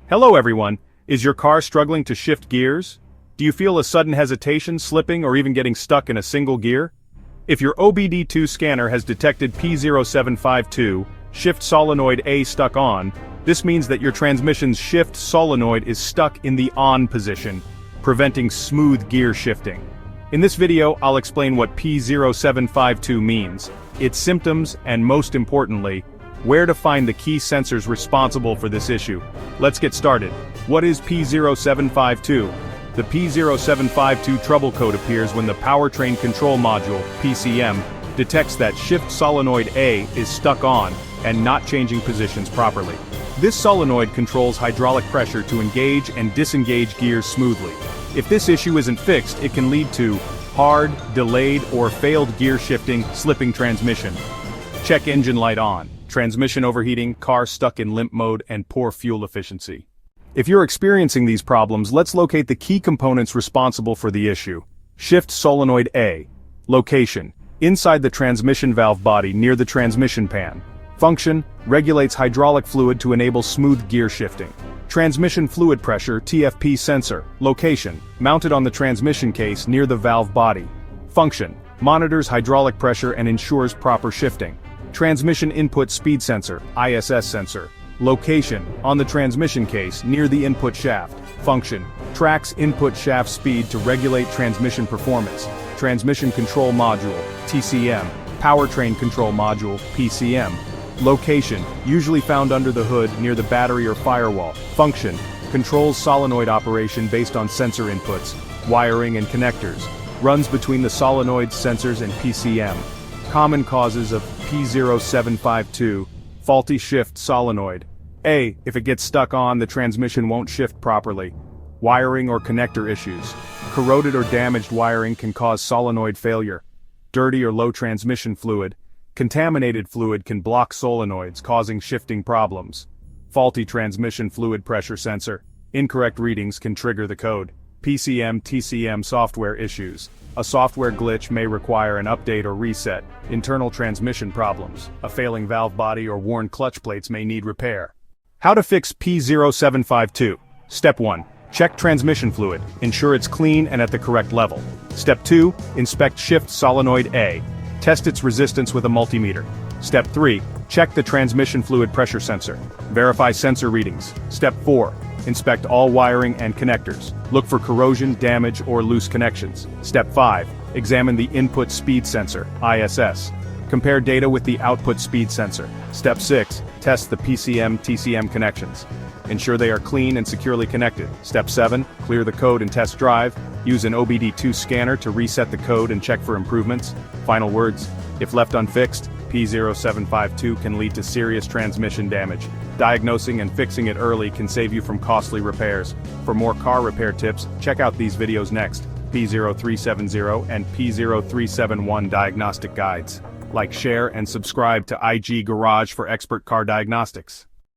Hello everyone, is your car struggling to shift gears? Do you feel a sudden hesitation, slipping, or even getting stuck in a single gear? If your OBD-II scanner has detected P0752, Shift Solenoid A Stuck On, this means that your transmission's shift solenoid is stuck in the on position, preventing smooth gear shifting. In this video, I'll explain what P0752 means, its symptoms, and most importantly, where to find the key sensors responsible for this issue. Let's get started. What is P0752? The P0752 trouble code appears when the powertrain control module, PCM, detects that Shift Solenoid A is stuck on and not changing positions properly. This solenoid controls hydraulic pressure to engage and disengage gears smoothly. If this issue isn't fixed, it can lead to hard, delayed, or failed gear shifting, slipping transmission. Check engine light on. Transmission overheating, car stuck in limp mode, and poor fuel efficiency. If you're experiencing these problems, let's locate the key components responsible for the issue. Shift Solenoid A. Location: inside the transmission valve body near the transmission pan. Function: regulates hydraulic fluid to enable smooth gear shifting. Transmission fluid pressure (TFP) sensor. Location: mounted on the transmission case near the valve body. Function: monitors hydraulic pressure and ensures proper shifting. Transmission input speed sensor, ISS sensor. Location: on the transmission case near the input shaft. Function: tracks input shaft speed to regulate transmission performance. Transmission control module, TCM. Powertrain control module, PCM. Location: usually found under the hood near the battery or firewall. Function: controls solenoid operation based on sensor inputs, wiring and connectors. Runs between the solenoid sensors and PCM. Common causes of P0752, faulty shift solenoid. A. If it gets stuck on, the transmission won't shift properly. Wiring or connector issues. Corroded or damaged wiring can cause solenoid failure. Dirty or low transmission fluid. Contaminated fluid can block solenoids, causing shifting problems. Faulty transmission fluid pressure sensor. Incorrect readings can trigger the code. PCM/TCM software issues. A software glitch may require an update or reset. Internal transmission problems. A failing valve body or worn clutch plates may need repair. How to fix P0752. Step 1. Check transmission fluid. Ensure it's clean and at the correct level. Step 2. Inspect Shift Solenoid A. Test its resistance with a multimeter. Step 3. Check the transmission fluid pressure sensor. Verify sensor readings. Step 4. Inspect all wiring and connectors. Look for corrosion, damage, or loose connections. Step 5. Examine the input speed sensor, ISS. Compare data with the output speed sensor. Step 6. Test the PCM/TCM connections. Ensure they are clean and securely connected. Step 7. Clear the code and test drive. Use an OBD-II scanner to reset the code and check for improvements. Final words: if left unfixed, P0752 can lead to serious transmission damage. Diagnosing and fixing it early can save you from costly repairs. For more car repair tips, check out these videos next: P0370 and P0371 diagnostic guides. Like, share, and subscribe to IG Garage for expert car diagnostics.